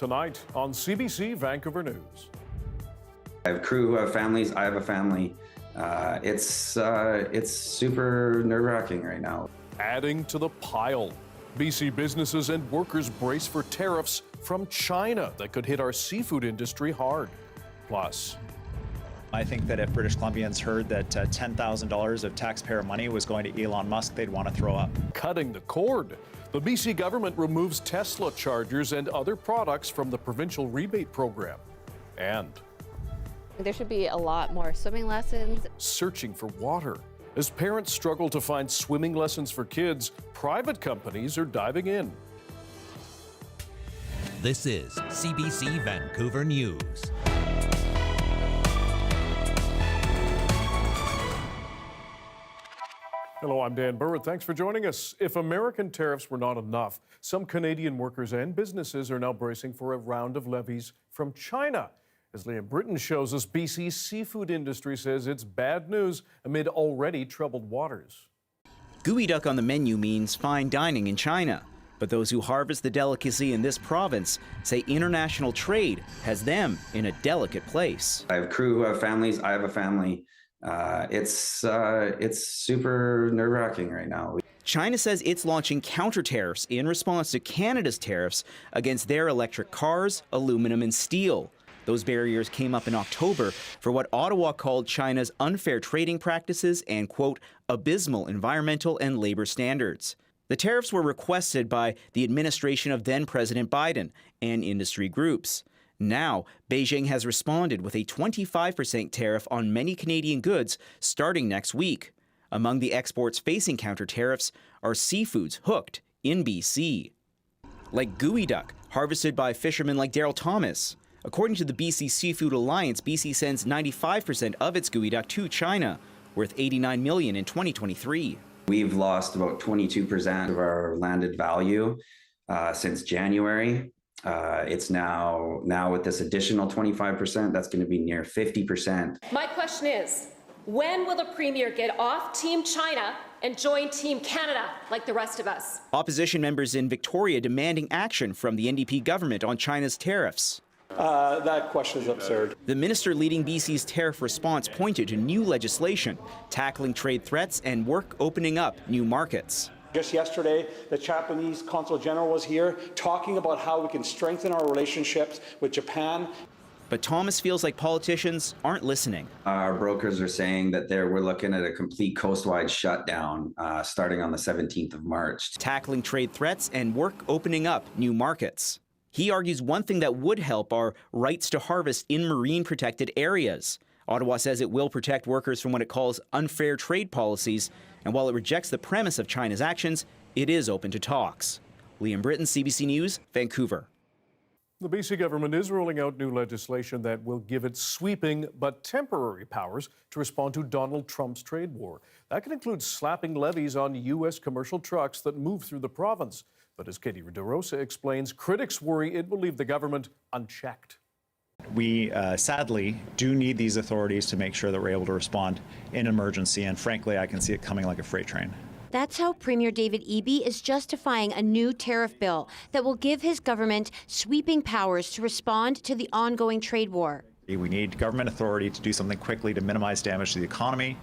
tonight on CBC Vancouver News. I have crew who have families. I have a family. It's super nerve-wracking right now. Adding to the pile, BC businesses and workers brace for tariffs from China that could hit our seafood industry hard. Plus, I think that if British Columbians heard that $10,000 of taxpayer money was going to Elon Musk, they'd want to throw up. cutting the cord. The BC government removes Tesla chargers and other products from the provincial rebate program. And there should be a lot more swimming lessons. searching for water. As parents struggle to find swimming lessons for kids, private companies are diving in. This is CBC Vancouver News. Hello, I'm Dan Burritt. Thanks for joining us. If American tariffs were not enough, some Canadian workers and businesses are now bracing for a round of levies from China. As Liam Britton shows us, BC's seafood industry says it's bad news amid already troubled waters. Gooey duck on the menu means fine dining in China. But those who harvest the delicacy in this province say international trade has them in a delicate place. I have crew who have families. I have a family. It's super nerve-wracking right now. China says it's launching counter tariffs in response to Canada's tariffs against their electric cars, aluminum, and steel. Those barriers came up in October for what Ottawa called China's unfair trading practices and, quote, abysmal environmental and labor standards. The tariffs were requested by the administration of then-President Biden and industry groups. Now, Beijing has responded with a 25% tariff on many Canadian goods starting next week. Among the exports facing counter tariffs are seafoods hooked in BC, like gooey duck, harvested by fishermen like Daryl Thomas. According to the BC Seafood Alliance, BC sends 95% of its gooey duck to China, worth $89 million in 2023. We've lost about 22% of our landed value since January. It's now with this additional 25%, that's going to be near 50%. My question is, when will the Premier get off Team China and join Team Canada like the rest of us? Opposition members in Victoria demanding action from the NDP government on China's tariffs. That question is absurd. The minister leading BC's tariff response pointed to new legislation, tackling trade threats and work opening up new markets. Just yesterday, the Japanese Consul General was here talking about how we can strengthen our relationships with Japan. But Thomas feels like politicians aren't listening. Our brokers are saying that we're looking at a complete coast-wide shutdown starting on the 17th of March. Tackling trade threats and work opening up new markets. He argues one thing that would help are rights to harvest in marine protected areas. Ottawa says it will protect workers from what it calls unfair trade policies, and while it rejects the premise of China's actions, it is open to talks. Liam Britton, CBC News, Vancouver. The BC government is rolling out new legislation that will give it sweeping but temporary powers to respond to Donald Trump's trade war. That can include slapping levies on U.S. commercial trucks that move through the province. But as Katie DeRosa explains, critics worry it will leave the government unchecked. We sadly do need these authorities to make sure that we're able to respond in emergency, and frankly, I can see it coming like a freight train. That's how Premier David Eby is justifying a new tariff bill that will give his government sweeping powers to respond to the ongoing trade war. We need government authority to do something quickly to minimize damage to the economy,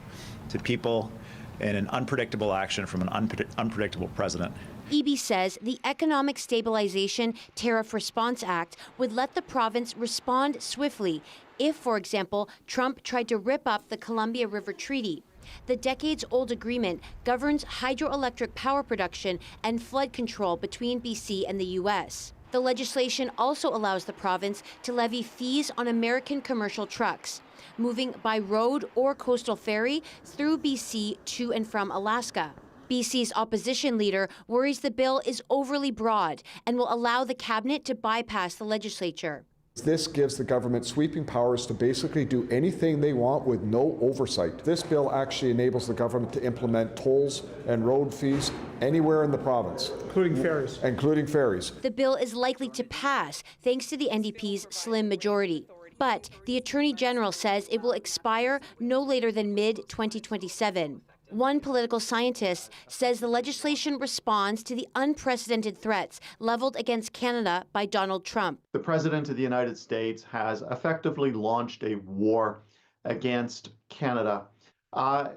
to people, in an unpredictable action from an unpredictable president. Eby says the Economic Stabilization Tariff Response Act would let the province respond swiftly if, for example, Trump tried to rip up the Columbia River Treaty. The decades-old agreement governs hydroelectric power production and flood control between BC and the U.S. The legislation also allows the province to levy fees on American commercial trucks moving by road or coastal ferry through BC to and from Alaska. BC's opposition leader worries the bill is overly broad and will allow the cabinet to bypass the legislature. This gives the government sweeping powers to basically do anything they want with no oversight. This bill actually enables the government to implement tolls and road fees anywhere in the province. Including ferries. Including ferries. The bill is likely to pass thanks to the NDP's slim majority. But the Attorney General says it will expire no later than mid-2027. One political scientist says the legislation responds to the unprecedented threats leveled against Canada by Donald Trump. The President of the United States has effectively launched a war against Canada,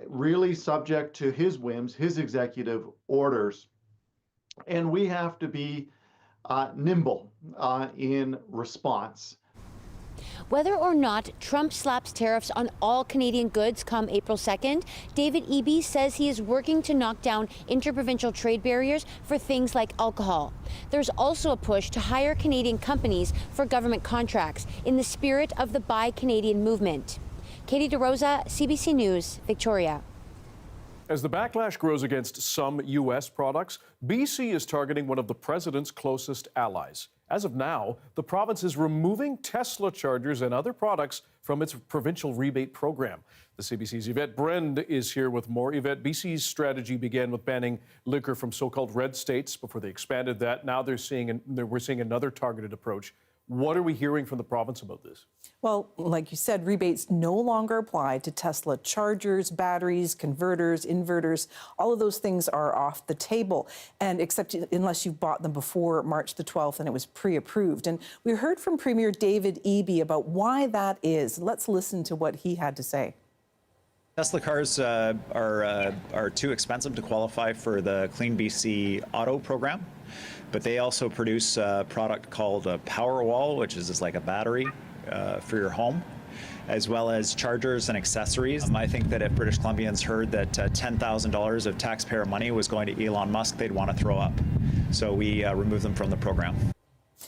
really subject to his whims, his executive orders. And we have to be nimble in response. Whether or not Trump slaps tariffs on all Canadian goods come April 2nd, David Eby says he is working to knock down interprovincial trade barriers for things like alcohol. There's also a push to hire Canadian companies for government contracts in the spirit of the Buy Canadian movement. Katie DeRosa, CBC News, Victoria. As the backlash grows against some U.S. products, BC is targeting one of the president's closest allies. As of now, the province is removing Tesla chargers and other products from its provincial rebate program. The CBC's Yvette Brend is here with more. Yvette, BC's strategy began with banning liquor from so-called red states before they expanded that. Now we're seeing another targeted approach. What are we hearing from the province about this? Well, like you said, rebates no longer apply to Tesla chargers, batteries, converters, inverters. All of those things are off the table, and except unless you bought them before March the 12th and it was pre-approved. And we heard from Premier David Eby about why that is. Let's listen to what he had to say. Tesla cars are too expensive to qualify for the Clean BC Auto program, but they also produce a product called a Powerwall, which is just like a battery for your home, as well as chargers and accessories. I think that if British Columbians heard that $10,000 of taxpayer money was going to Elon Musk, they'd want to throw up. So we remove them from the program.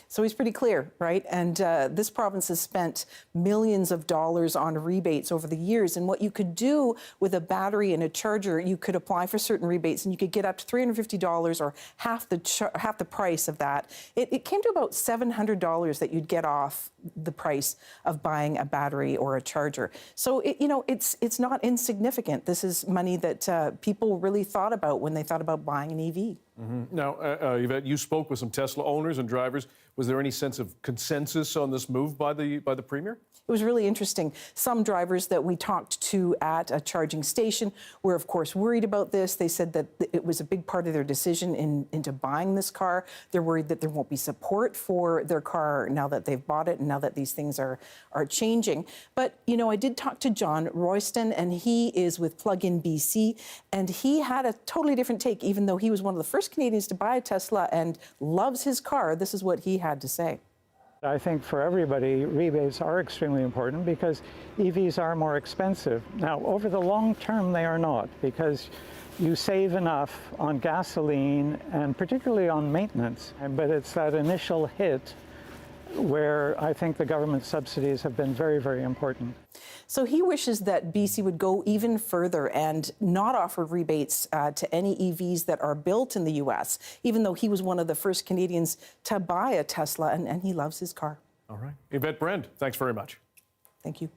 So he's pretty clear, right? And this province has spent millions of dollars on rebates over the years. And what you could do with a battery and a charger, you could apply for certain rebates and you could get up to $350 or half the price of that. It came to about $700 that you'd get off the price of buying a battery or a charger. So, it's not insignificant. This is money that people really thought about when they thought about buying an EV. Mm-hmm. Now, Yvette, you spoke with some Tesla owners and drivers. Was there any sense of consensus on this move by the Premier? It was really interesting. Some drivers that we talked to at a charging station were, of course, worried about this. They said that it was a big part of their decision into buying this car. They're worried that there won't be support for their car now that they've bought it and now that these things are changing. But, I did talk to John Royston, and he is with Plug-in BC, and he had a totally different take, even though he was one of the first Canadians to buy a Tesla and loves his car. This is what he had to say. I think for everybody, rebates are extremely important because EVs are more expensive. Now, over the long term, they are not, because you save enough on gasoline and particularly on maintenance. But it's that initial hit where I think the government subsidies have been very, very important. So he wishes that BC would go even further and not offer rebates to any EVs that are built in the U.S., even though he was one of the first Canadians to buy a Tesla, and he loves his car. All right. Yvette Brend, thanks very much. Thank you.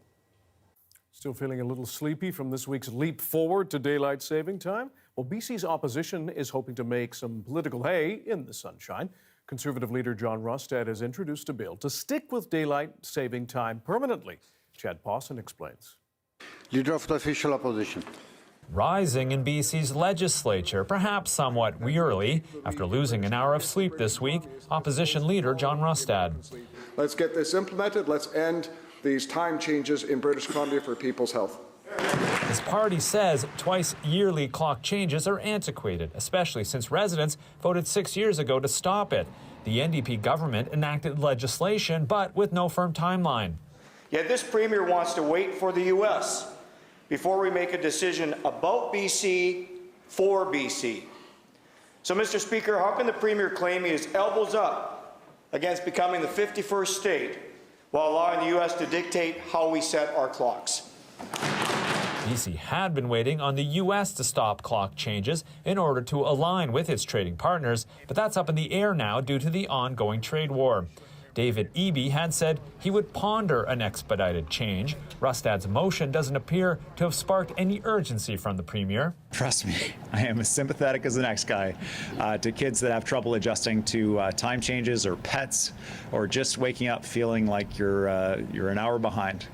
Still feeling a little sleepy from this week's leap forward to daylight saving time? Well, BC's opposition is hoping to make some political hay in the sunshine. Conservative leader John Rustad has introduced a bill to stick with daylight saving time permanently. Chad Pawson explains. Leader of the official opposition. Rising in BC's legislature, perhaps somewhat wearily, after losing an hour of sleep this week, opposition leader John Rustad. Let's get this implemented. Let's end these time changes in British Columbia for people's health. His party says twice yearly clock changes are antiquated, especially since residents voted 6 years ago to stop it. The NDP government enacted legislation, but with no firm timeline. Yet this Premier wants to wait for the U.S. before we make a decision about BC for BC. So, Mr. Speaker, how can the Premier claim he is elbows up against becoming the 51st state while allowing the U.S. to dictate how we set our clocks? BC had been waiting on the U.S. to stop clock changes in order to align with its trading partners, but that's up in the air now due to the ongoing trade war. David Eby had said he would ponder an expedited change. Rustad's motion doesn't appear to have sparked any urgency from the Premier. Trust me, I am as sympathetic as the next guy to kids that have trouble adjusting to time changes or pets or just waking up feeling like you're an hour behind.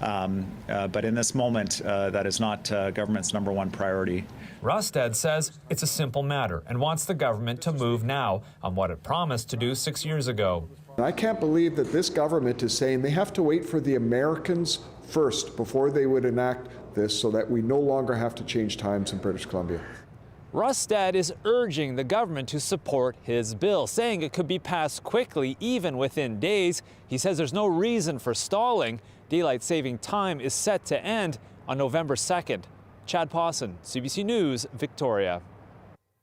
But in this moment, that is not government's #1 priority. Rustad says it's a simple matter and wants the government to move now on what it promised to do 6 years ago. I can't believe that this government is saying they have to wait for the Americans first before they would enact this so that we no longer have to change times in British Columbia. Rustad is urging the government to support his bill, saying it could be passed quickly, even within days. He says there's no reason for stalling. Daylight saving time is set to end on November 2nd. Chad Pawson, CBC News, Victoria.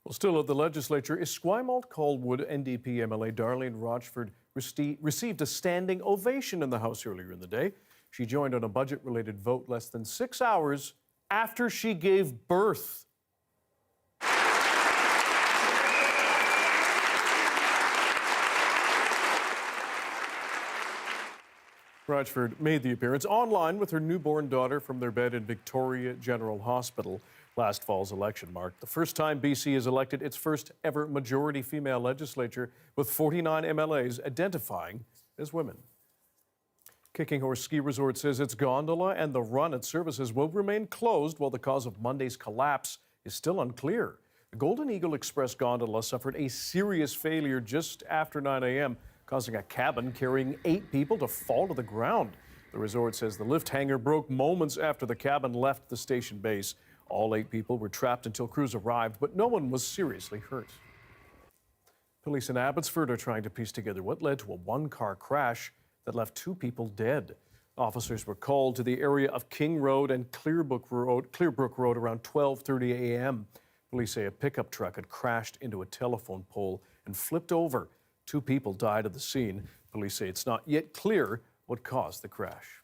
Well, still at the legislature, Esquimalt-Colwood NDP MLA Darlene Rochford received a standing ovation in the House earlier in the day. She joined on a budget-related vote less than 6 hours after she gave birth. Rochford made the appearance online with her newborn daughter from their bed in Victoria General Hospital. Last fall's election marked the first time BC has elected its first ever majority female legislature, with 49 MLAs identifying as women. Kicking Horse Ski Resort says its gondola and the run at services will remain closed while the cause of Monday's collapse is still unclear. The Golden Eagle Express gondola suffered a serious failure just after 9 a.m., causing a cabin carrying 8 people to fall to the ground. The resort says the lift hangar broke moments after the cabin left the station base. All 8 people were trapped until crews arrived, but no one was seriously hurt. Police in Abbotsford are trying to piece together what led to a one-car crash that left 2 people dead. Officers were called to the area of King Road and Clearbrook Road around 12:30 a.m. Police say a pickup truck had crashed into a telephone pole and flipped over. 2 people died at the scene. Police say it's not yet clear what caused the crash.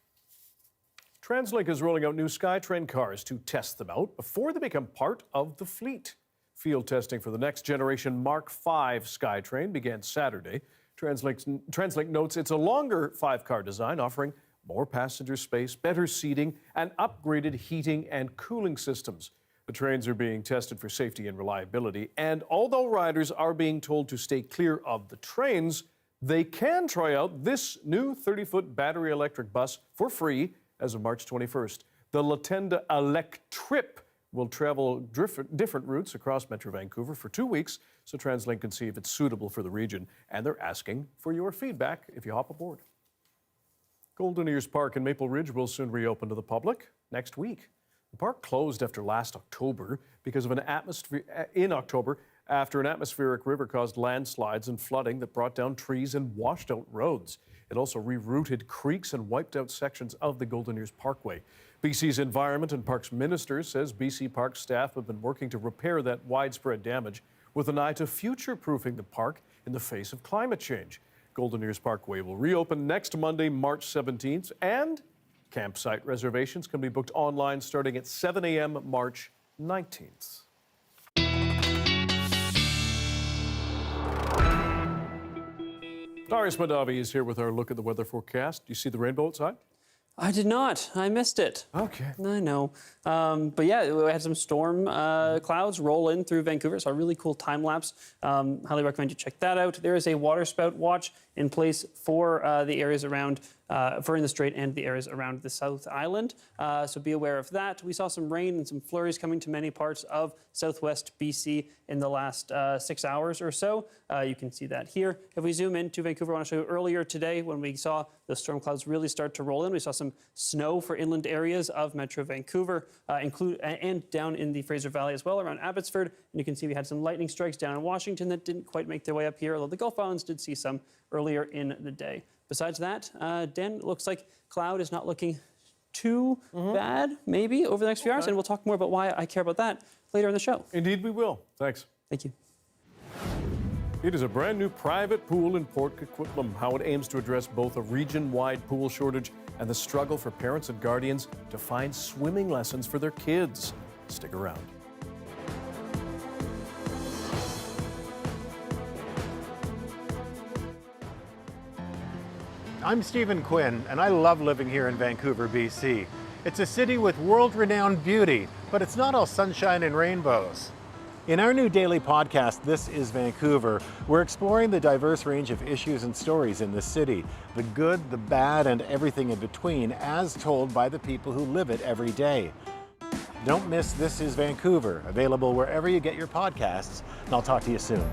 TransLink is rolling out new SkyTrain cars to test them out before they become part of the fleet. Field testing for the next generation Mark V SkyTrain began Saturday. TransLink notes it's a longer 5-car design offering more passenger space, better seating, and upgraded heating and cooling systems. The trains are being tested for safety and reliability, and although riders are being told to stay clear of the trains, they can try out this new 30-foot battery electric bus for free as of March 21st. The Latenda Electrip will travel different routes across Metro Vancouver for 2 weeks, so TransLink can see if it's suitable for the region, and they're asking for your feedback if you hop aboard. Golden Ears Park in Maple Ridge will soon reopen to the public next week. The park closed after last October because of after an atmospheric river caused landslides and flooding that brought down trees and washed out roads. It also rerouted creeks and wiped out sections of the Golden Ears Parkway. BC's Environment and Parks Minister says BC Park staff have been working to repair that widespread damage with an eye to future-proofing the park in the face of climate change. Golden Ears Parkway will reopen next Monday, March 17th, and campsite reservations can be booked online starting at 7 a.m. March 19th. Darius Madavi is here with our look at the weather forecast. Do you see the rainbow outside? I did not. I missed it. Okay. I know. But yeah, we had some storm clouds roll in through Vancouver. So a really cool time lapse. Highly recommend you check that out. There is a water spout watch in place for the areas around for in the Strait and the areas around the South Island. So be aware of that. We saw some rain and some flurries coming to many parts of southwest BC in the last 6 hours or so. You can see that here. If we zoom into Vancouver, I want to show you earlier today when we saw the storm clouds really start to roll in. We saw some snow for inland areas of Metro Vancouver, and down in the Fraser Valley as well, around Abbotsford. And you can see we had some lightning strikes down in Washington that didn't quite make their way up here, although the Gulf Islands did see some earlier in the day. Besides that, Dan, it looks like cloud is not looking too bad, maybe, over the next few hours. And we'll talk more about why I care about that later in the show. Indeed we will. Thanks. Thank you. It is a brand new private pool in Port Coquitlam. How it aims to address both a region-wide pool shortage and the struggle for parents and guardians to find swimming lessons for their kids. Stick around. I'm Stephen Quinn, and I love living here in Vancouver, BC. It's a city with world-renowned beauty, but it's not all sunshine and rainbows. In our new daily podcast, This is Vancouver, we're exploring the diverse range of issues and stories in this city, the good, the bad, and everything in between, as told by the people who live it every day. Don't miss This is Vancouver, available wherever you get your podcasts, and I'll talk to you soon.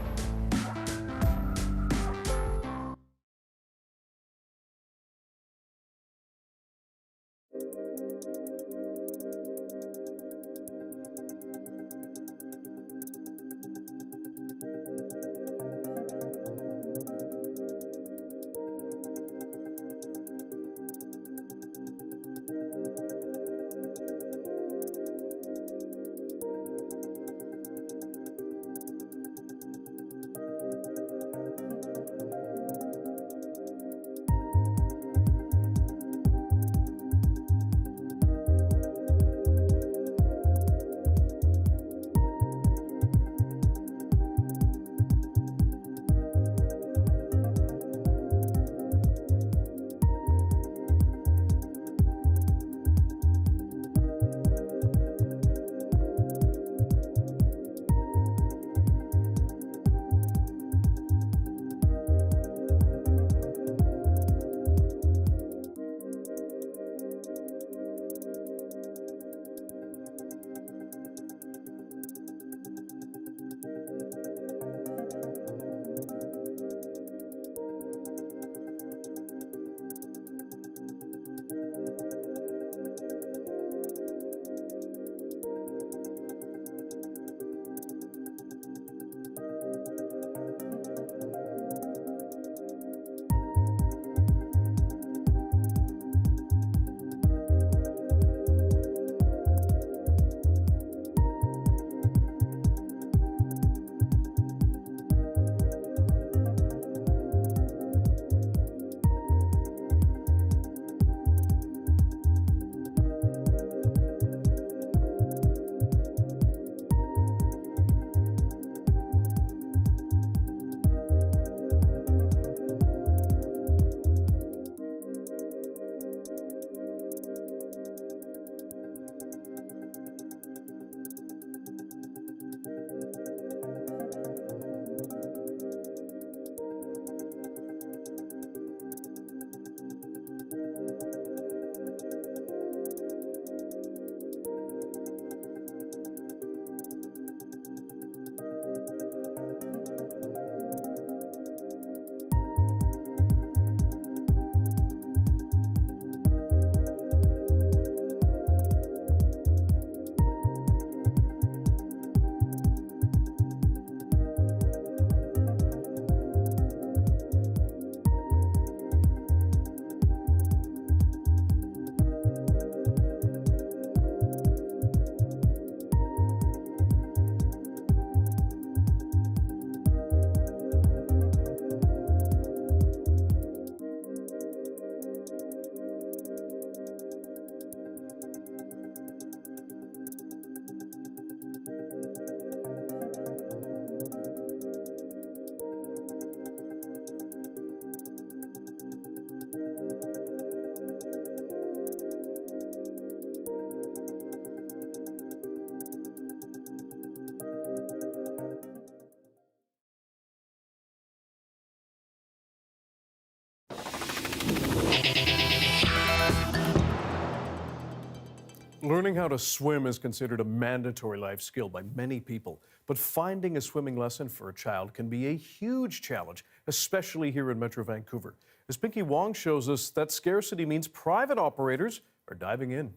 Learning how to swim is considered a mandatory life skill by many people, but finding a swimming lesson for a child can be a huge challenge, especially here in Metro Vancouver. As Pinky Wong shows us, that scarcity means private operators are diving in.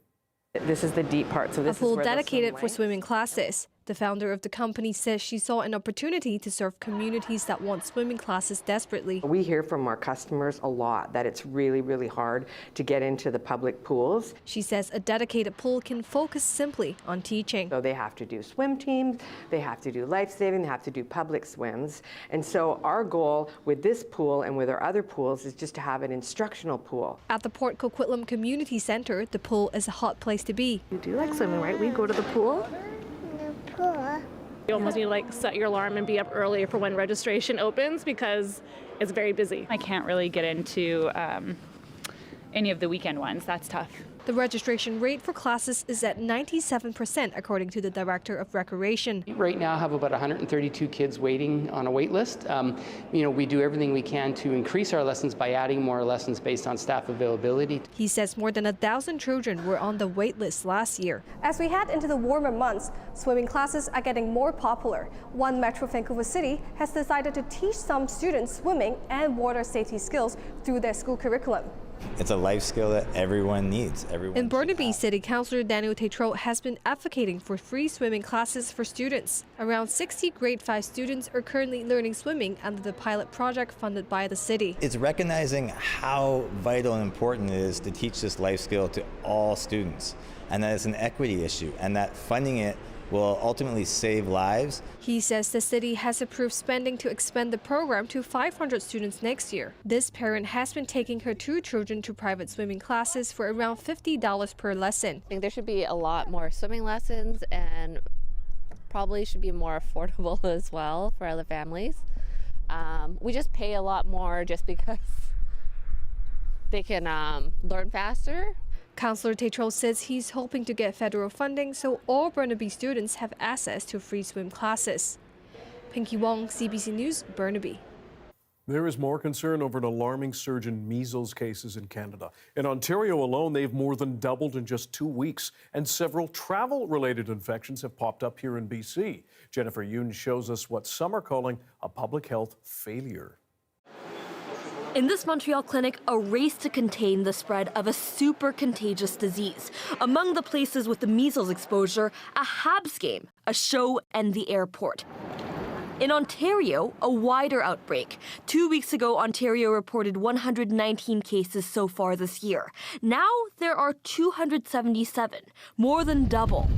This is the deep part. So this a pool is where dedicated for swimming classes. The founder of the company says she saw an opportunity to serve communities that want swimming classes desperately. We hear from our customers a lot that it's really, really hard to get into the public pools. She says a dedicated pool can focus simply on teaching. So they have to do swim teams, they have to do life saving, they have to do public swims. And so our goal with this pool and with our other pools is just to have an instructional pool. At the Port Coquitlam Community Centre, the pool is a hot place to be. You do like swimming, right? We go to the pool. You almost need to like set your alarm and be up early for when registration opens because it's very busy. I can't really get into any of the weekend ones. That's tough. The registration rate for classes is at 97%, according to the Director of Recreation. Right now, I have about 132 kids waiting on a wait list. We do everything we can to increase our lessons by adding more lessons based on staff availability. He says more than 1,000 children were on the wait list last year. As we head into the warmer months, swimming classes are getting more popular. One Metro Vancouver City has decided to teach some students swimming and water safety skills through their school curriculum. It's a life skill that everyone needs. In Burnaby, City Councillor Daniel Tétrault has been advocating for free swimming classes for students. Around 60 grade 5 students are currently learning swimming under the pilot project funded by the city. It's recognizing how vital and important it is to teach this life skill to all students, and that it's an equity issue, and that funding it will ultimately save lives. He says the city has approved spending to expand the program to 500 students next year. This parent has been taking her 2 children to private swimming classes for around $50 per lesson. I think there should be a lot more swimming lessons, and probably should be more affordable as well for other families. We just pay a lot more just because they can learn faster. Councillor Tétrault says he's hoping to get federal funding so all Burnaby students have access to free swim classes. Pinky Wong, CBC News, Burnaby. There is more concern over an alarming surge in measles cases in Canada. In Ontario alone, they've more than doubled in just 2 weeks, and several travel-related infections have popped up here in BC. Jennifer Yoon shows us what some are calling a public health failure. In this Montreal clinic, a race to contain the spread of a super contagious disease. Among the places with the measles exposure, a Habs game, a show, and the airport. In Ontario, a wider outbreak. 2 weeks ago, Ontario reported 119 cases so far this year. Now there are 277, more than double.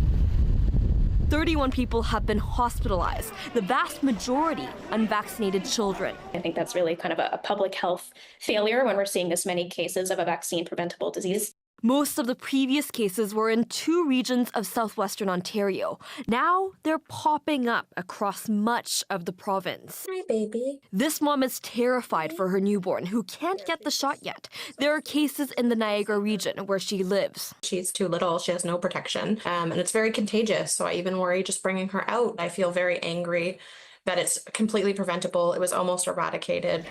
31 people have been hospitalized, the vast majority unvaccinated children. I think that's really kind of a public health failure when we're seeing this many cases of a vaccine-preventable disease. Most of the previous cases were in 2 regions of southwestern Ontario. Now they're popping up across much of the province. Hi, baby. This mom is terrified for her newborn, who can't get the shot yet. There are cases in the Niagara region where she lives. She's too little. She has no protection, and it's very contagious. So I even worry just bringing her out. I feel very angry that it's completely preventable. It was almost eradicated.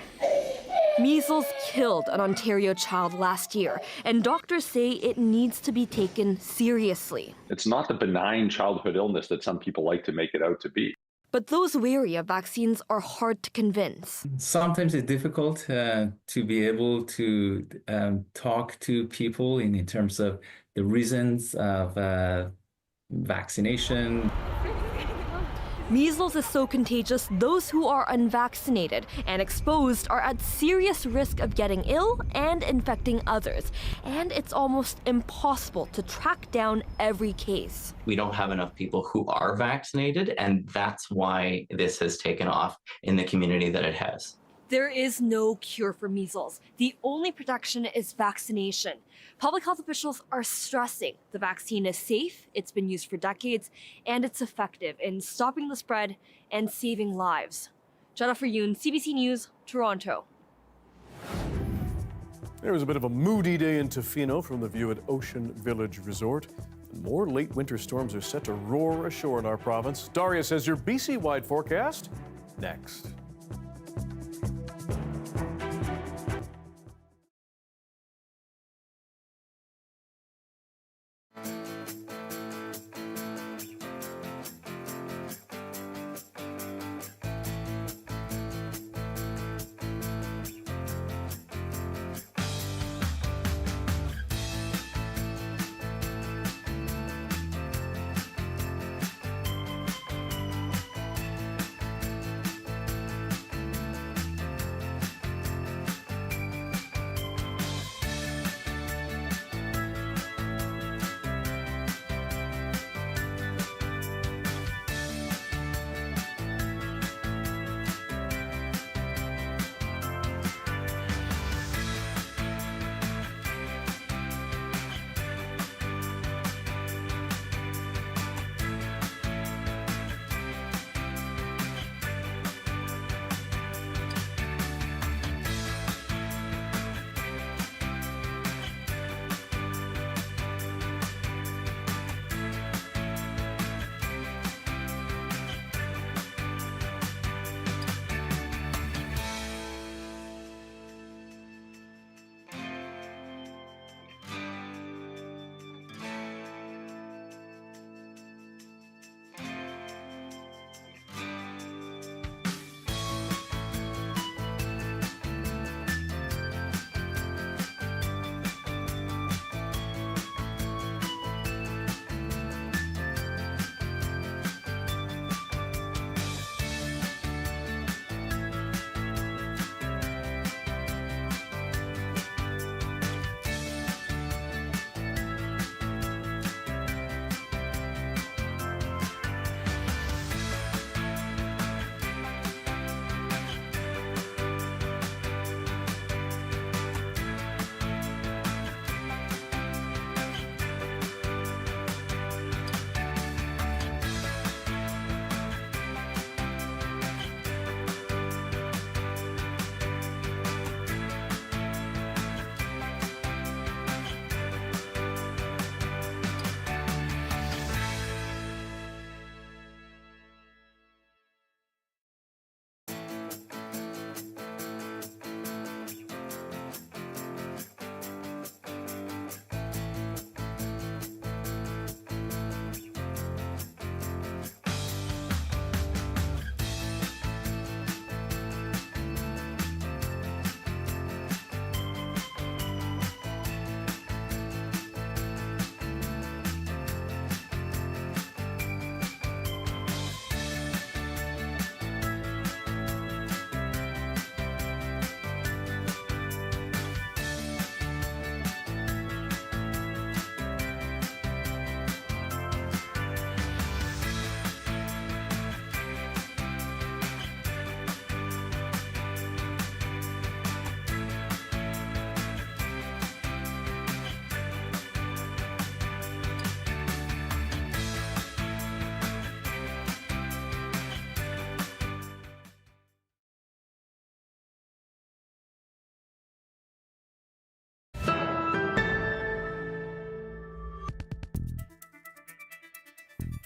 Measles killed an Ontario child last year, and doctors say it needs to be taken seriously. It's not the benign childhood illness that some people like to make it out to be. But those wary of vaccines are hard to convince. Sometimes it's difficult to be able to talk to people in terms of the reasons of vaccination. Measles is so contagious, those who are unvaccinated and exposed are at serious risk of getting ill and infecting others. And it's almost impossible to track down every case. We don't have enough people who are vaccinated, and that's why this has taken off in the community that it has. There is no cure for measles. The only protection is vaccination. Public health officials are stressing the vaccine is safe, it's been used for decades, and it's effective in stopping the spread and saving lives. Jennifer Yoon, CBC News, Toronto. There was a bit of a moody day in Tofino from the view at Ocean Village Resort. More late winter storms are set to roar ashore in our province. Darius has your BC-wide forecast next.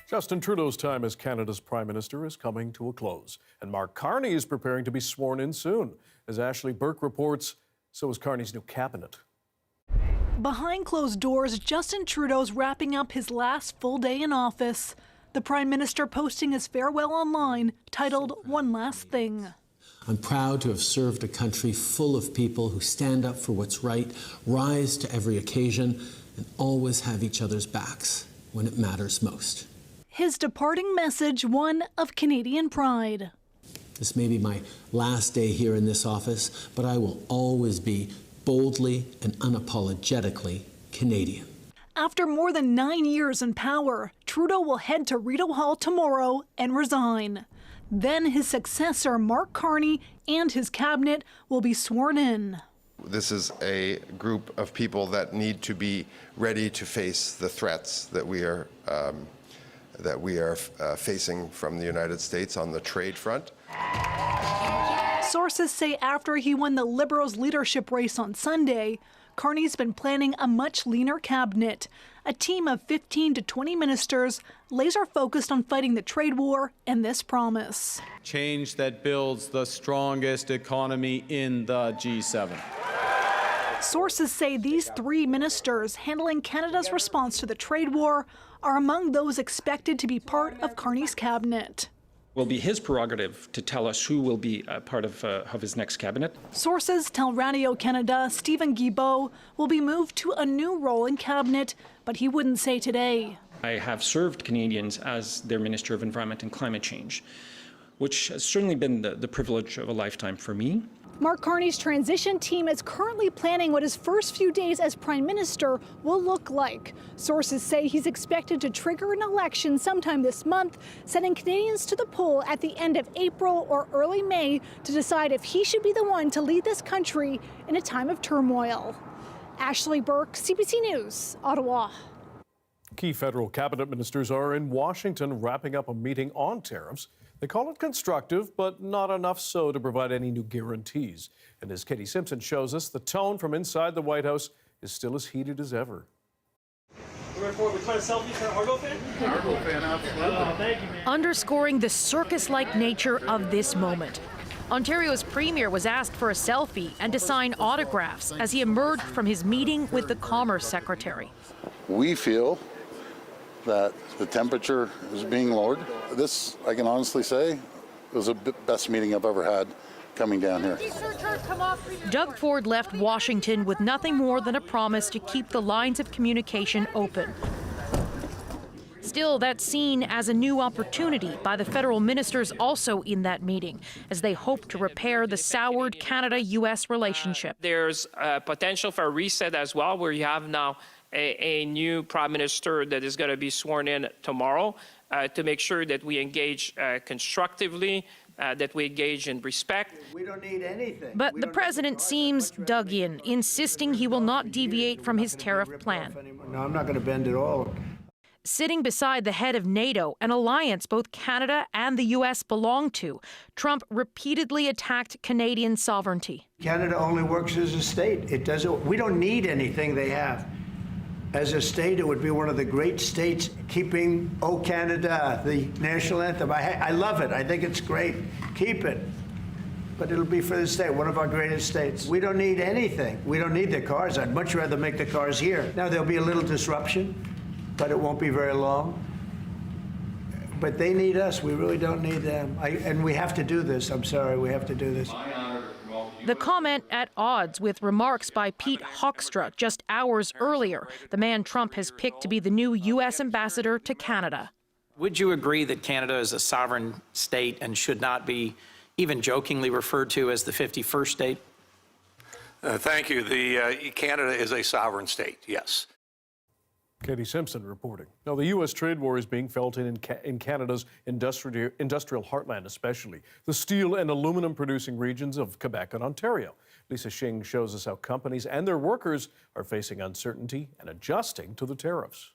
Justin Trudeau's time as Canada's Prime Minister is coming to a close, and Mark Carney is preparing to be sworn in soon. As Ashley Burke reports, so is Carney's new cabinet. Behind closed doors, Justin Trudeau's wrapping up his last full day in office. The Prime Minister posting his farewell online, titled One Last Thing. I'm proud to have served a country full of people who stand up for what's right, rise to every occasion, and always have each other's backs when it matters most. His departing message, one of Canadian pride. This may be my last day here in this office, but I will always be boldly and unapologetically Canadian. After more than 9 years in power, Trudeau will head to Rideau Hall tomorrow and resign. Then his successor, Mark Carney, and his cabinet will be sworn in. This is a group of people that need to be ready to face the threats that we are facing from the United States on the trade front. Sources say after he won the Liberals' leadership race on Sunday, Carney's been planning a much leaner cabinet, a team of 15 to 20 ministers laser focused on fighting the trade war and this promise. Change that builds the strongest economy in the G7. Sources say these 3 ministers handling Canada's response to the trade war are among those expected to be part of Carney's cabinet. Will be his prerogative to tell us who will be part of his next cabinet. Sources tell Radio Canada Stephen Guilbeault will be moved to a new role in cabinet, but he wouldn't say today. I have served Canadians as their Minister of Environment and Climate Change, which has certainly been the privilege of a lifetime for me. Mark Carney's transition team is currently planning what his first few days as Prime Minister will look like. Sources say he's expected to trigger an election sometime this month, sending Canadians to the poll at the end of April or early May to decide if he should be the one to lead this country in a time of turmoil. Ashley Burke, CBC News, Ottawa. Key federal cabinet ministers are in Washington wrapping up a meeting on tariffs. They call it constructive, but not enough so to provide any new guarantees. And as Katie Simpson shows us, the tone from inside the White House is still as heated as ever. Underscoring the circus-like nature of this moment. Ontario's premier was asked for a selfie and to sign autographs as he emerged from his meeting with the Commerce Secretary. We feel that the temperature is being lowered. This, I can honestly say, was the best meeting I've ever had coming down here. Doug Ford left Washington with nothing more than a promise to keep the lines of communication open. Still, that's seen as a new opportunity by the federal ministers also in that meeting, as they hope to repair the soured Canada-U.S. relationship. There's potential for a reset as well, where you have now a new prime minister that is going to be sworn in tomorrow to make sure that we engage constructively, that we engage in respect. We don't need anything. But the president seems dug in, insisting he will not deviate from his tariff plan. No, I'm not going to bend at all. Sitting beside the head of NATO, an alliance both Canada and the U.S. belong to, Trump repeatedly attacked Canadian sovereignty. Canada only works as a state. It doesn't. We don't need anything they have. As a state, it would be one of the great states keeping "O Canada," the national anthem. I love it. I think it's great. Keep it. But it'll be for the state, one of our greatest states. We don't need anything. We don't need the cars. I'd much rather make the cars here. Now, there'll be a little disruption, but it won't be very long. But they need us. We really don't need them. And we have to do this. I'm sorry, we have to do this. The comment at odds with remarks by Pete Hoekstra just hours earlier, the man Trump has picked to be the new U.S. ambassador to Canada. Would you agree that Canada is a sovereign state and should not be even jokingly referred to as the 51st state? Thank you. Canada is a sovereign state, yes. Katie Simpson reporting. Now, the U.S. trade war is being felt in Canada's industrial heartland, especially the steel and aluminum producing regions of Quebec and Ontario. Lisa Shing shows us how companies and their workers are facing uncertainty and adjusting to the tariffs.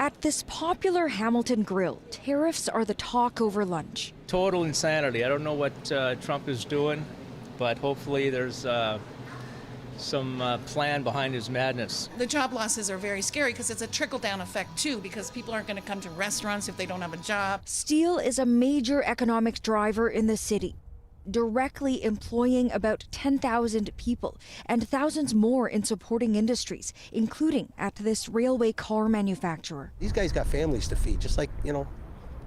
At this popular Hamilton grill, tariffs are the talk over lunch. Total insanity. I don't know what Trump is doing, but hopefully there's some plan behind his madness. The job losses are very scary because it's a trickle-down effect, too, because people aren't going to come to restaurants if they don't have a job. Steel is a major economic driver in the city, directly employing about 10,000 people and thousands more in supporting industries, including at this railway car manufacturer. These guys got families to feed, just like,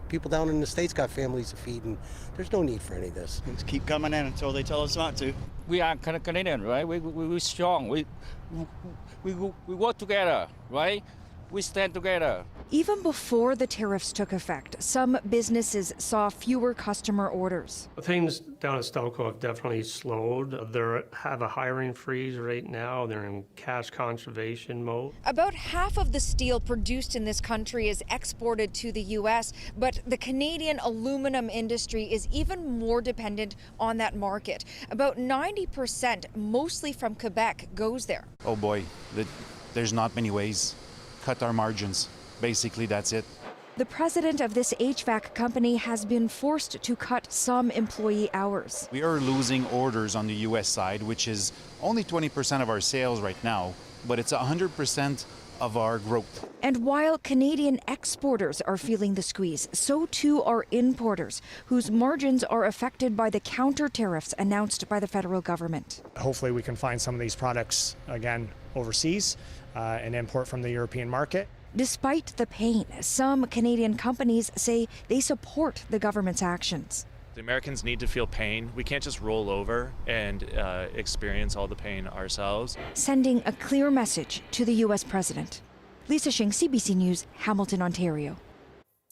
people down in the States got families to feed, and there's no need for any of this. Let's keep coming in until they tell us not to. We are Canadian, right? We're strong. We work together, right? We stand together. Even before the tariffs took effect, some businesses saw fewer customer orders. Things down at Stelco have definitely slowed. They have a hiring freeze right now. They're in cash conservation mode. About half of the steel produced in this country is exported to the U.S., but the Canadian aluminum industry is even more dependent on that market. About 90%, mostly from Quebec, goes there. Oh boy, there's not many ways. Cut our margins. Basically, that's it. The president of this HVAC company has been forced to cut some employee hours. We are losing orders on the U.S. side, which is only 20% of our sales right now, but it's 100% of our growth. And while Canadian exporters are feeling the squeeze, so too are importers, whose margins are affected by the counter tariffs announced by the federal government. Hopefully we can find some of these products, again, overseas and import from the European market. Despite the pain, some Canadian companies say they support the government's actions. The Americans need to feel pain. We can't just roll over and experience all the pain ourselves. Sending a clear message to the U.S. president. Lisa Shing, CBC News, Hamilton, Ontario.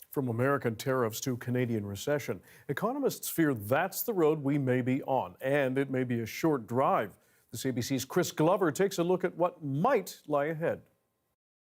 From American tariffs to Canadian recession, economists fear that's the road we may be on, and it may be a short drive. The CBC's Chris Glover takes a look at what might lie ahead.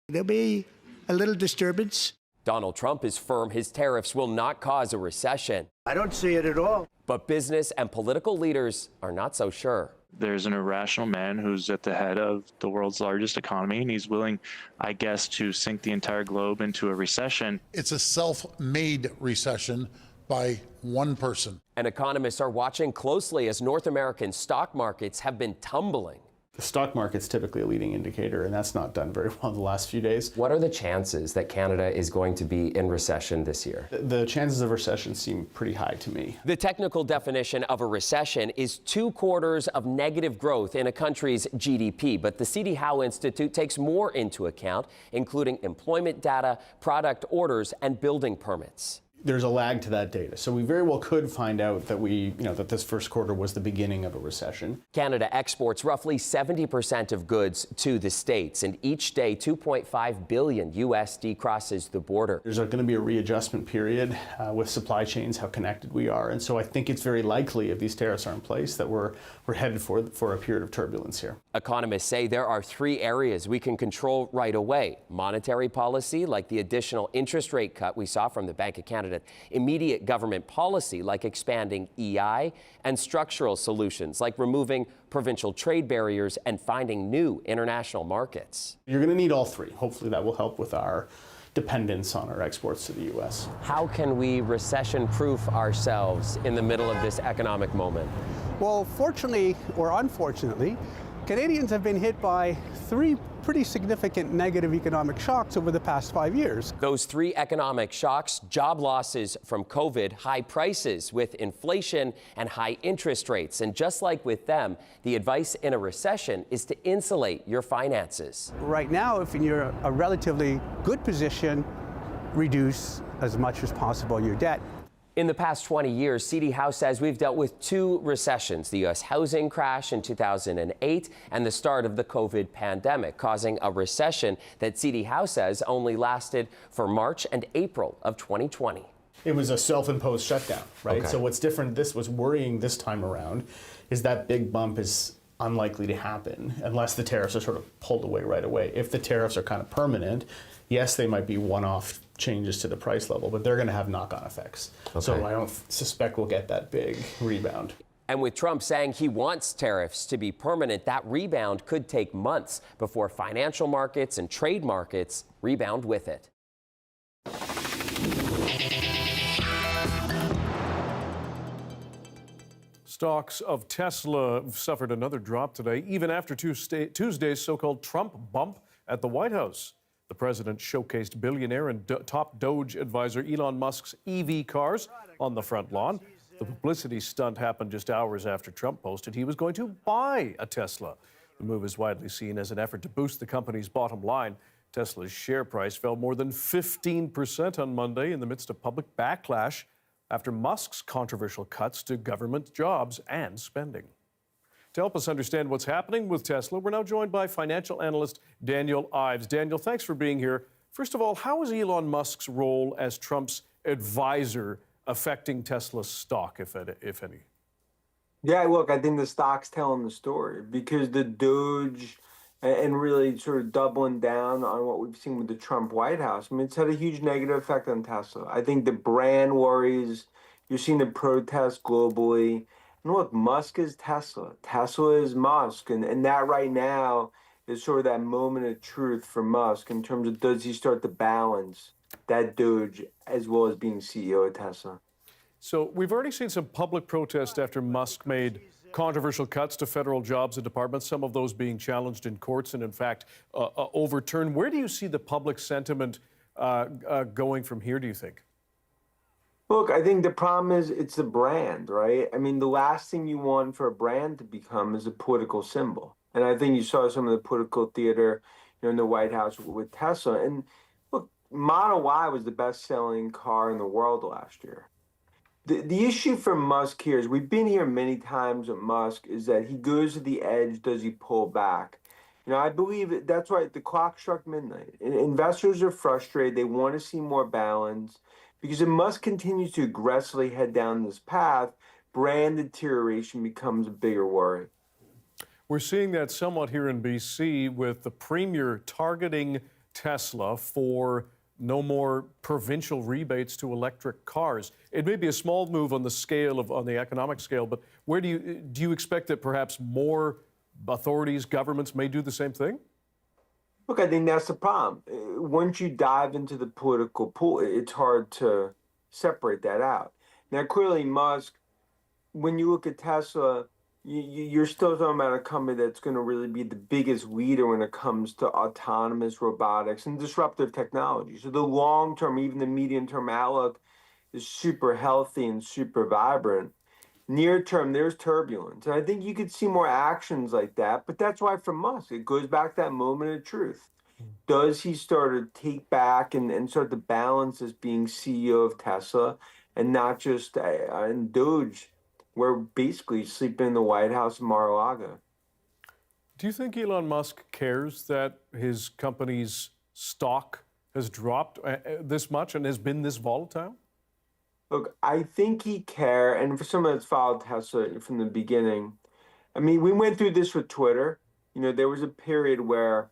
There'll be a little disturbance. Donald Trump is firm his tariffs will not cause a recession. I don't see it at all. But business and political leaders are not so sure. There's an irrational man who's at the head of the world's largest economy, and he's willing, I guess, to sink the entire globe into a recession. It's a self-made recession by one person. And economists are watching closely as North American stock markets have been tumbling. The stock market's typically a leading indicator, and that's not done very well in the last few days. What are the chances that Canada is going to be in recession this year? The chances of recession seem pretty high to me. The technical definition of a recession is 2 quarters of negative growth in a country's GDP, but the C.D. Howe Institute takes more into account, including employment data, product orders, and building permits. There's a lag to that data. So we very well could find out that that this first quarter was the beginning of a recession. Canada exports roughly 70% of goods to the States, and each day $2.5 billion USD crosses the border. There's going to be a readjustment period with supply chains, how connected we are. And so I think it's very likely, if these tariffs are in place, that we're headed for a period of turbulence here. Economists say there are 3 areas we can control right away. Monetary policy, like the additional interest rate cut we saw from the Bank of Canada. Immediate government policy like expanding EI, and structural solutions like removing provincial trade barriers and finding new international markets. You're going to need all 3. Hopefully that will help with our dependence on our exports to the U.S. How can we recession-proof ourselves in the middle of this economic moment? Well, fortunately or unfortunately, Canadians have been hit by 3 pretty significant negative economic shocks over the past 5 years. Those 3 economic shocks: job losses from COVID, high prices with inflation, and high interest rates. And just like with them, the advice in a recession is to insulate your finances. Right now, if you're in a relatively good position, reduce as much as possible your debt. In the past 20 years, C.D. Howe says we've dealt with 2 recessions, the U.S. housing crash in 2008 and the start of the COVID pandemic, causing a recession that C.D. Howe says only lasted for March and April of 2020. It was a self-imposed shutdown, right? Okay. So what's different, this was worrying this time around, is that big bump is unlikely to happen unless the tariffs are sort of pulled away right away. If the tariffs are kind of permanent, yes, they might be one-off changes to the price level, but they're going to have knock-on effects. Okay. So I don't suspect we'll get that big rebound. And with Trump saying he wants tariffs to be permanent, that rebound could take months before financial markets and trade markets rebound with it. Stocks of Tesla suffered another drop today, even after Tuesday's so-called Trump bump at the White House. The president showcased billionaire and top Doge advisor Elon Musk's EV cars on the front lawn. The publicity stunt happened just hours after Trump posted he was going to buy a Tesla. The move is widely seen as an effort to boost the company's bottom line. Tesla's share price fell more than 15% on Monday in the midst of public backlash after Musk's controversial cuts to government jobs and spending. To help us understand what's happening with Tesla, we're now joined by financial analyst Daniel Ives. Daniel, thanks for being here. First of all, how is Elon Musk's role as Trump's advisor affecting Tesla's stock, if any? Yeah, look, I think the stock's telling the story because the Doge and really sort of doubling down on what we've seen with the Trump White House. I mean, it's had a huge negative effect on Tesla. I think the brand worries. You're seeing the protests globally. And look, Musk is Tesla. Tesla is Musk. And that right now is sort of that moment of truth for Musk in terms of does he start to balance that Doge as well as being CEO of Tesla. So we've already seen some public protest after Musk made controversial cuts to federal jobs and departments, some of those being challenged in courts and, in fact, overturned. Where do you see the public sentiment going from here, do you think? Look, I think the problem is it's the brand, right? I mean, the last thing you want for a brand to become is a political symbol. And I think you saw some of the political theater, in the White House with Tesla. And look, Model Y was the best-selling car in the world last year. The issue for Musk here is we've been here many times with Musk is that he goes to the edge, does he pull back? I believe that's right. The clock struck midnight. And investors are frustrated. They want to see more balance because if Musk continues to aggressively head down this path, brand deterioration becomes a bigger worry. We're seeing that somewhat here in BC with the premier targeting Tesla for no more provincial rebates to electric cars. It may be a small move on the economic scale, but where do you expect that perhaps more authorities, governments may do the same thing? Look, I think that's the problem. Once you dive into the political pool, it's hard to separate that out. Now, clearly, Musk, when you look at Tesla, you're still talking about a company that's going to really be the biggest leader when it comes to autonomous robotics and disruptive technology. So the long-term, even the medium-term outlook is super healthy and super vibrant. Near-term, there's turbulence. And I think you could see more actions like that. But that's why for Musk, it goes back to that moment of truth. Does he start to take back and start to balance as being CEO of Tesla and not just in Doge? We're basically sleeping in the White House in Mar-a-Lago. Do you think Elon Musk cares that his company's stock has dropped this much and has been this volatile? Look, I think he cares, and for someone that's followed Tesla from the beginning, I mean, we went through this with Twitter. There was a period where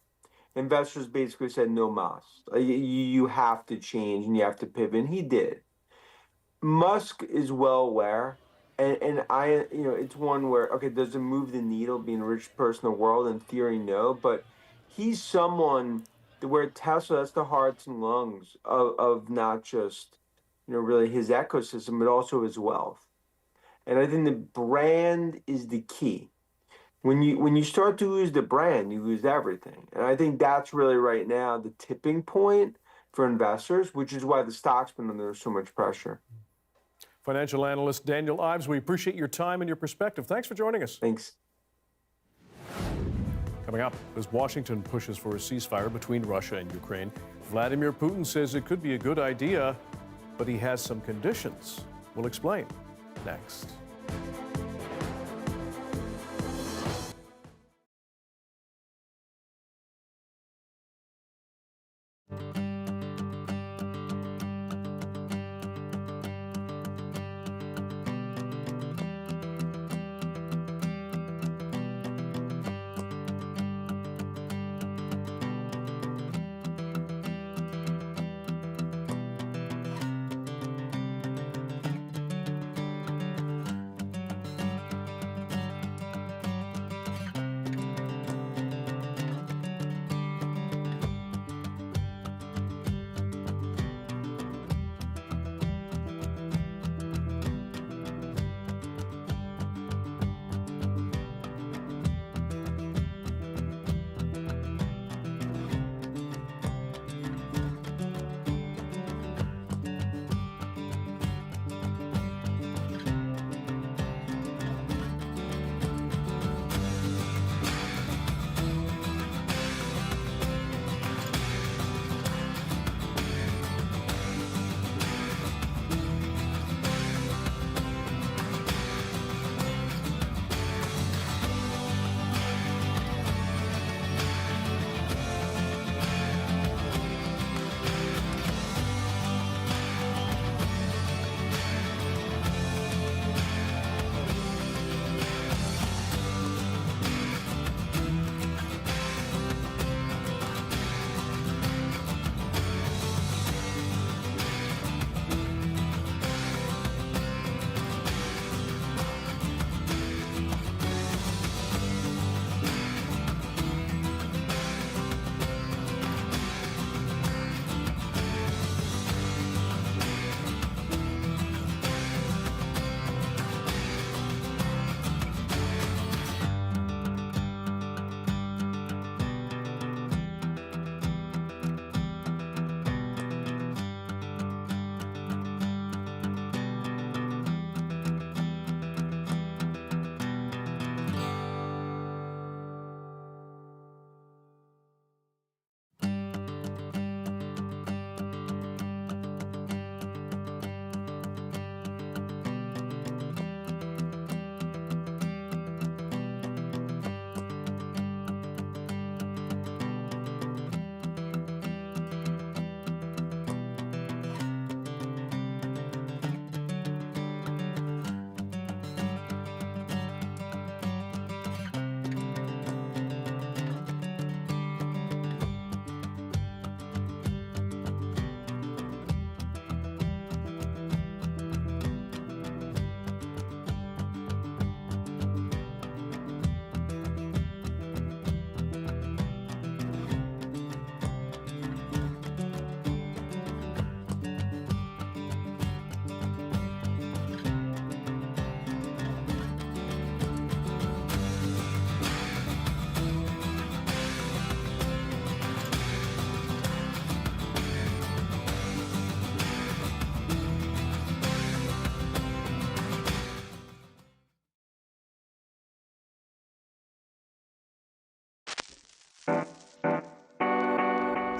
investors basically said, no, Musk, you have to change and you have to pivot, and he did. Musk is well aware. And I, it's one where, okay, does it move the needle being the richest person in the world? In theory, no. But he's someone where Tesla, that's the hearts and lungs of not just, really his ecosystem, but also his wealth. And I think the brand is the key. When you start to lose the brand, you lose everything. And I think that's really right now the tipping point for investors, which is why the stock's been under so much pressure. Financial analyst Daniel Ives, we appreciate your time and your perspective. Thanks for joining us. Thanks. Coming up, as Washington pushes for a ceasefire between Russia and Ukraine, Vladimir Putin says it could be a good idea, but he has some conditions. We'll explain next.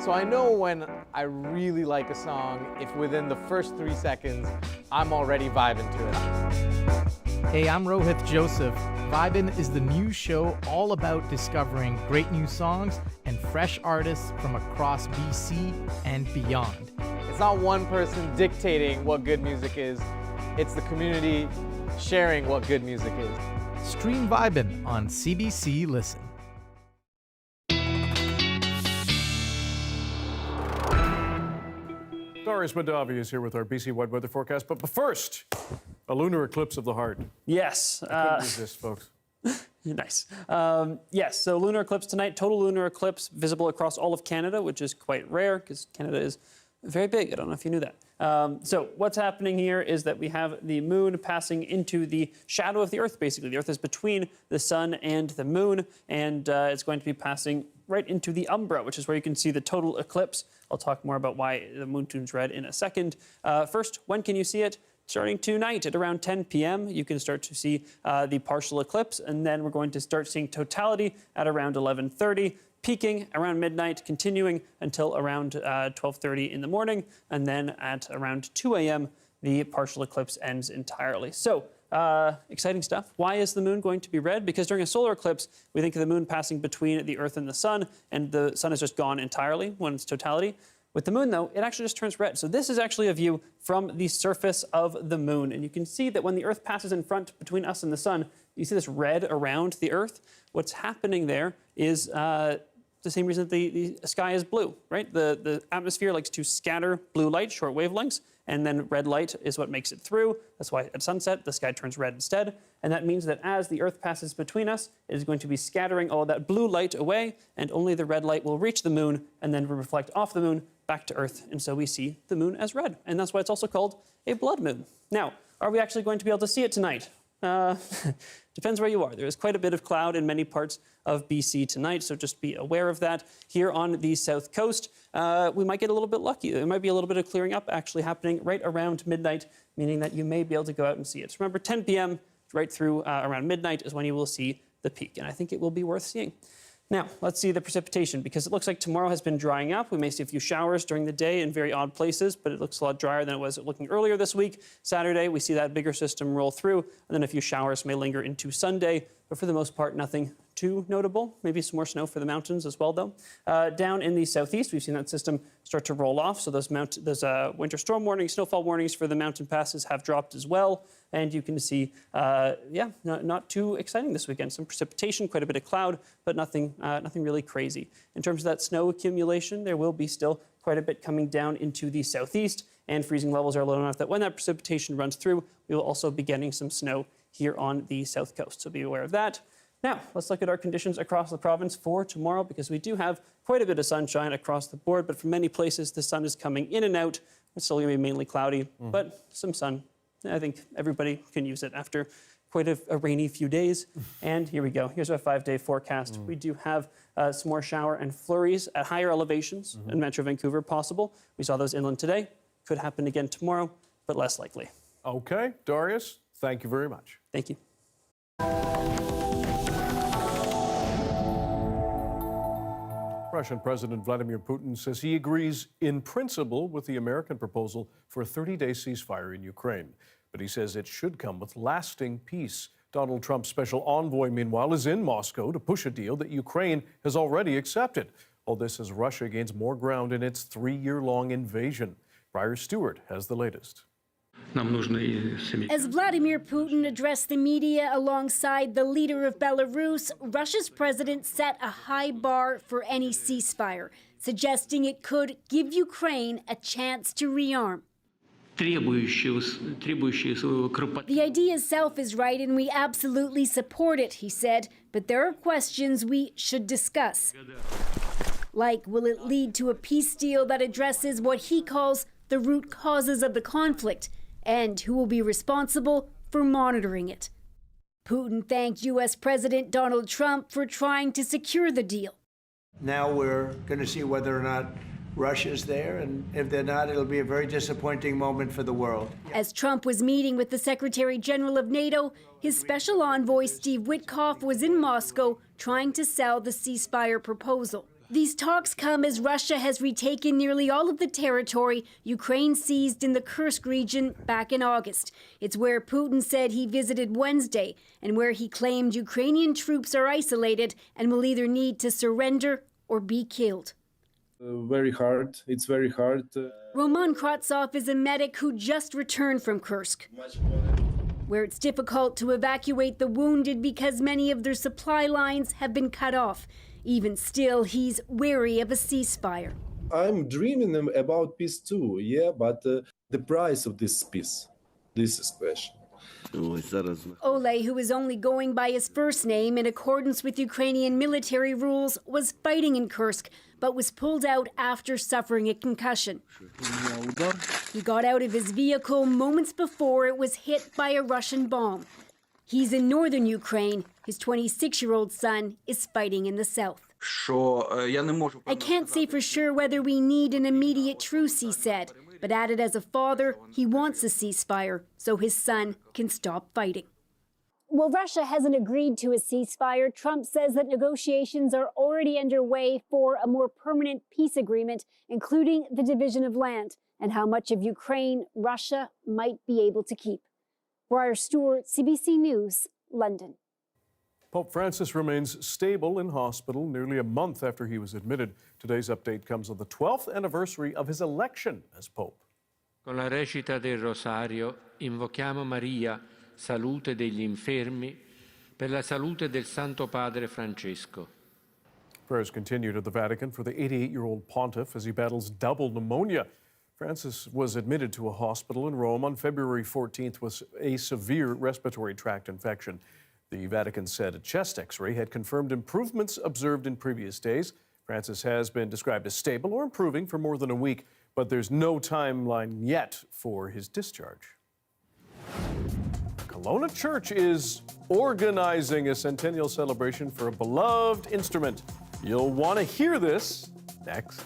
So I know when I really like a song, if within the first 3 seconds, I'm already vibing to it. Hey, I'm Rohith Joseph. Vibin' is the new show all about discovering great new songs and fresh artists from across BC and beyond. It's not one person dictating what good music is, it's the community sharing what good music is. Stream Vibin' on CBC Listen. Darius Madavi is here with our BC-wide weather forecast. But first, a lunar eclipse of the heart. Yes. I couldn't resist, folks. Nice. Yes, so lunar eclipse tonight, total lunar eclipse visible across all of Canada, which is quite rare because Canada is very big. I don't know if you knew that. So what's happening here is that we have the moon passing into the shadow of the Earth, basically. The Earth is between the sun and the moon, and it's going to be passing right into the umbra, which is where you can see the total eclipse. I'll talk more about why the moon turns red in a second. First, when can you see it? Starting tonight at around 10 p.m., you can start to see the partial eclipse, and then we're going to start seeing totality at around 11:30, peaking around midnight, continuing until around 12:30 in the morning, and then at around 2 a.m., the partial eclipse ends entirely. So, exciting stuff. Why is the moon going to be red? Because during a solar eclipse, we think of the moon passing between the Earth and the sun, and the sun is just gone entirely when it's totality. With the moon, though, it actually just turns red. So this is actually a view from the surface of the moon. And you can see that when the Earth passes in front between us and the sun, you see this red around the Earth. What's happening there is the same reason that the sky is blue, right? The atmosphere likes to scatter blue light, short wavelengths, and then red light is what makes it through. That's why at sunset, the sky turns red instead. And that means that as the Earth passes between us, it is going to be scattering all of that blue light away, and only the red light will reach the moon and then reflect off the moon back to Earth. And so we see the moon as red. And that's why it's also called a blood moon. Now, are we actually going to be able to see it tonight? Depends where you are. There is quite a bit of cloud in many parts of BC tonight, so just be aware of that. Here on the south coast, we might get a little bit lucky. There might be a little bit of clearing up actually happening right around midnight, meaning that you may be able to go out and see it. So remember, 10 p.m. right through around midnight is when you will see the peak, and I think it will be worth seeing. Now, let's see the precipitation, because it looks like tomorrow has been drying up. We may see a few showers during the day in very odd places, but it looks a lot drier than it was looking earlier this week. Saturday, we see that bigger system roll through, and then a few showers may linger into Sunday, but for the most part, nothing too notable. Maybe some more snow for the mountains as well, though. Down in the southeast, we've seen that system start to roll off, so those winter storm warnings, snowfall warnings for the mountain passes have dropped as well. And you can see, not too exciting this weekend. Some precipitation, quite a bit of cloud, but nothing really crazy. In terms of that snow accumulation, there will be still quite a bit coming down into the southeast, and freezing levels are low enough that when that precipitation runs through, we will also be getting some snow here on the south coast. So be aware of that. Now, let's look at our conditions across the province for tomorrow, because we do have quite a bit of sunshine across the board, but for many places, the sun is coming in and out. It's still going to be mainly cloudy, but some sun. I think everybody can use it after quite a rainy few days. And here we go. Here's our 5-day forecast. We do have some more shower and flurries at higher elevations in Metro Vancouver possible. We saw those inland today. Could happen again tomorrow, but less likely. Okay, Darius, thank you very much. Thank you. Russian President Vladimir Putin says he agrees in principle with the American proposal for a 30-day ceasefire in Ukraine. But he says it should come with lasting peace. Donald Trump's special envoy, meanwhile, is in Moscow to push a deal that Ukraine has already accepted. All this as Russia gains more ground in its 3-year-long invasion. Briar Stewart has the latest. As Vladimir Putin addressed the media alongside the leader of Belarus, Russia's president set a high bar for any ceasefire, suggesting it could give Ukraine a chance to rearm. The idea itself is right and we absolutely support it, he said, but there are questions we should discuss. Like, will it lead to a peace deal that addresses what he calls the root causes of the conflict, and who will be responsible for monitoring it? Putin thanked U.S. President Donald Trump for trying to secure the deal. Now we're going to see whether or not Russia's there, and if they're not, it'll be a very disappointing moment for the world. As Trump was meeting with the Secretary General of NATO, his special envoy Steve Witkoff was in Moscow trying to sell the ceasefire proposal. These talks come as Russia has retaken nearly all of the territory Ukraine seized in the Kursk region back in August. It's where Putin said he visited Wednesday and where he claimed Ukrainian troops are isolated and will either need to surrender or be killed. Very hard. It's very hard. Roman Kratsov is a medic who just returned from Kursk, where it's difficult to evacuate the wounded because many of their supply lines have been cut off. Even still, he's wary of a ceasefire. I'm dreaming about peace too, yeah, but the price of this peace, this is question. Ole, who is only going by his first name in accordance with Ukrainian military rules, was fighting in Kursk, but was pulled out after suffering a concussion. He got out of his vehicle moments before it was hit by a Russian bomb. He's in northern Ukraine. His 26-year-old son is fighting in the south. I can't say for sure whether we need an immediate truce, he said, but added as a father, he wants a ceasefire so his son can stop fighting. Well, Russia hasn't agreed to a ceasefire. Trump says that negotiations are already underway for a more permanent peace agreement, including the division of land and how much of Ukraine Russia might be able to keep. Briar Stewart, CBC News, London. Pope Francis remains stable in hospital nearly a month after he was admitted. Today's update comes on the 12th anniversary of his election as Pope. Con la recita del Rosario invochiamo Maria, salute degli infermi, per la salute del Santo Padre Francesco. Prayers continued at the Vatican for the 88-year-old pontiff as he battles double pneumonia. Francis was admitted to a hospital in Rome on February 14th with a severe respiratory tract infection. The Vatican said a chest x-ray had confirmed improvements observed in previous days. Francis has been described as stable or improving for more than a week, but there's no timeline yet for his discharge. Kelowna Church is organizing a centennial celebration for a beloved instrument. You'll want to hear this next.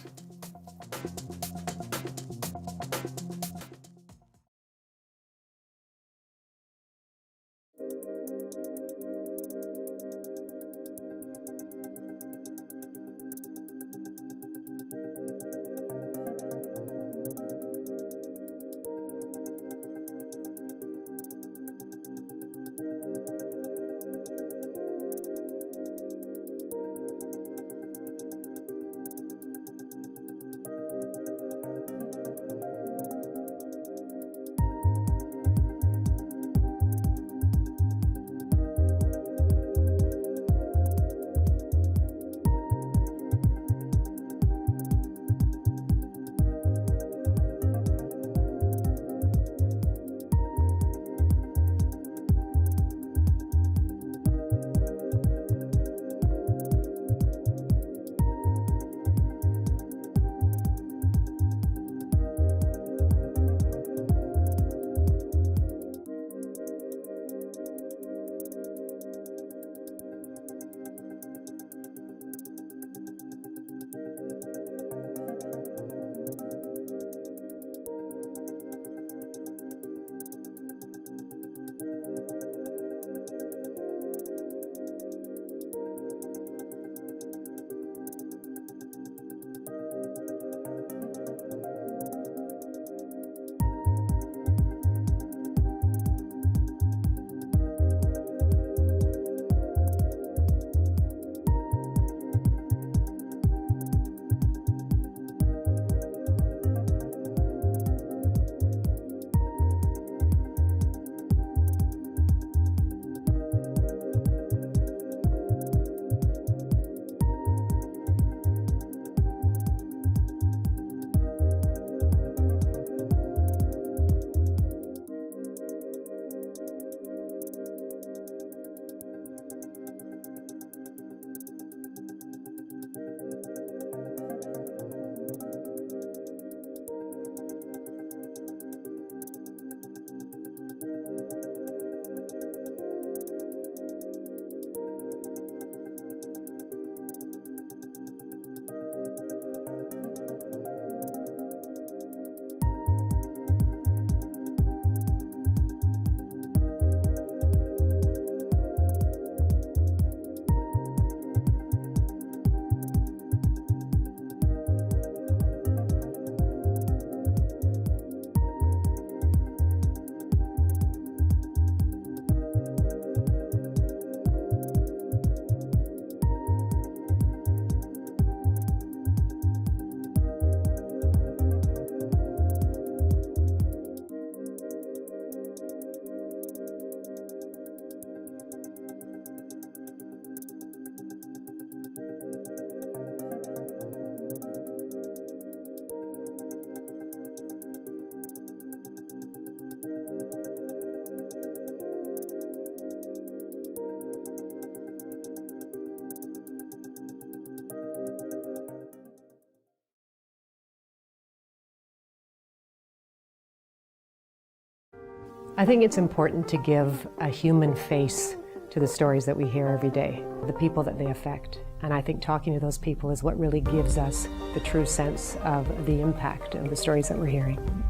I think it's important to give a human face to the stories that we hear every day, the people that they affect. And I think talking to those people is what really gives us the true sense of the impact of the stories that we're hearing.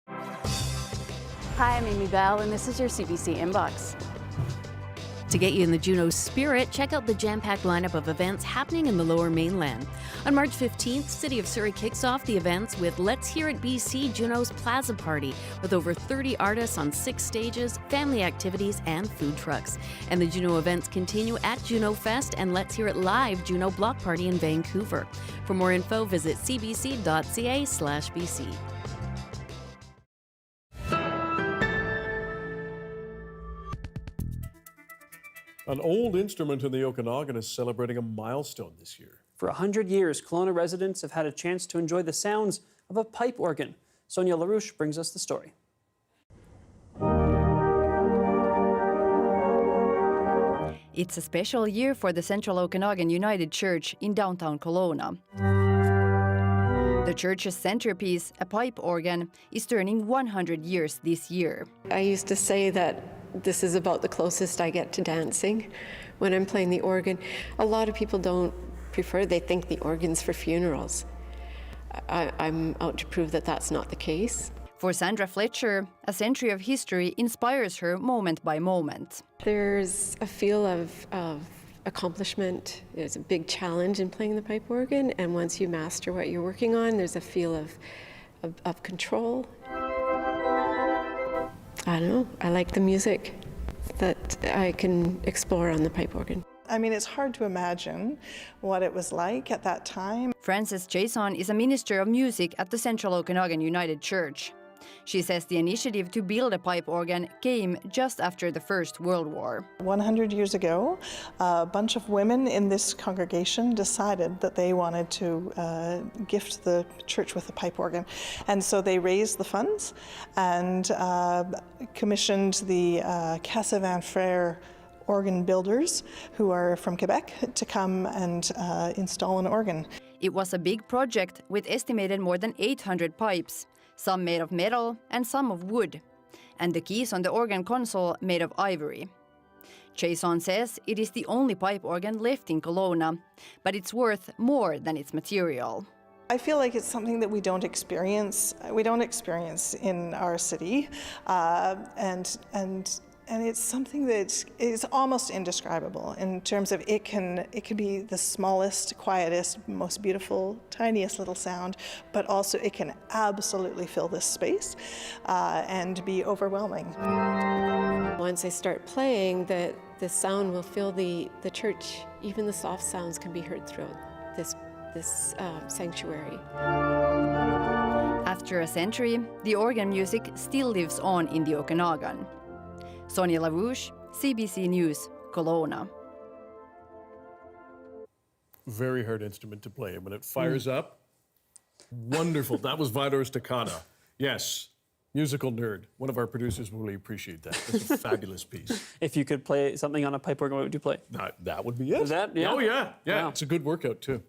Hi, I'm Amy Bell, and this is your CBC Inbox. To get you in the Juno spirit, check out the jam-packed lineup of events happening in the Lower Mainland. On March 15th, City of Surrey kicks off the events with Let's Hear It BC Juno's Plaza Party, with over 30 artists on 6 stages, family activities, and food trucks. And the Juno events continue at Juno Fest and Let's Hear It Live Juno Block Party in Vancouver. For more info, visit cbc.ca/BC. An old instrument in the Okanagan is celebrating a milestone this year. For 100 years, Kelowna residents have had a chance to enjoy the sounds of a pipe organ. Sonia LaRouche brings us the story. It's a special year for the Central Okanagan United Church in downtown Kelowna. The church's centerpiece, a pipe organ, is turning 100 years this year. I used to say that this is about the closest I get to dancing when I'm playing the organ. A lot of people don't prefer, they think the organ's for funerals. I'm out to prove that that's not the case. For Sandra Fletcher, a century of history inspires her moment by moment. There's a feel of accomplishment. There's a big challenge in playing the pipe organ, and once you master what you're working on, there's a feel of control. I don't know, I like the music that I can explore on the pipe organ. I mean, it's hard to imagine what it was like at that time. Frances Jason is a minister of music at the Central Okanagan United Church. She says the initiative to build a pipe organ came just after the First World War. 100 years ago, a bunch of women in this congregation decided that they wanted to gift the church with a pipe organ. And so they raised the funds and commissioned the Casa Van Frere organ builders, who are from Quebec, to come and install an organ. It was a big project with estimated more than 800 pipes, some made of metal and some of wood, and the keys on the organ console made of ivory. Jason says it is the only pipe organ left in Kelowna, but it's worth more than its material. I feel like it's something that we don't experience. We don't experience in our city, and it's something that is almost indescribable in terms of it can be the smallest, quietest, most beautiful, tiniest little sound, but also it can absolutely fill this space and be overwhelming. Once I start playing, the sound will fill the church. Even the soft sounds can be heard throughout this sanctuary. After a century, the organ music still lives on in the Okanagan. Sonia LaRouche, CBC News, Kelowna. Very hard instrument to play. When it fires up, wonderful. That was Vidor Staccato. Yes, musical nerd. One of our producers will really appreciate that. That's a fabulous piece. If you could play something on a pipe organ, what would you play? That would be it. Is that? Yeah. Oh, yeah. Yeah, Wow. It's a good workout, too.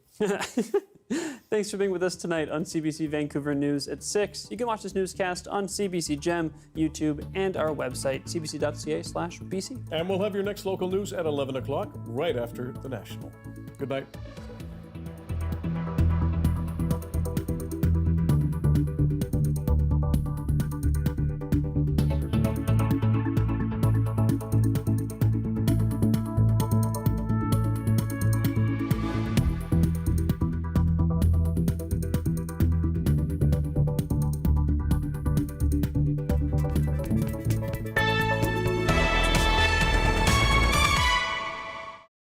Thanks for being with us tonight on CBC Vancouver News at 6. You can watch this newscast on CBC Gem, YouTube, and our website, cbc.ca/BC. And we'll have your next local news at 11 o'clock, right after the National. Good night.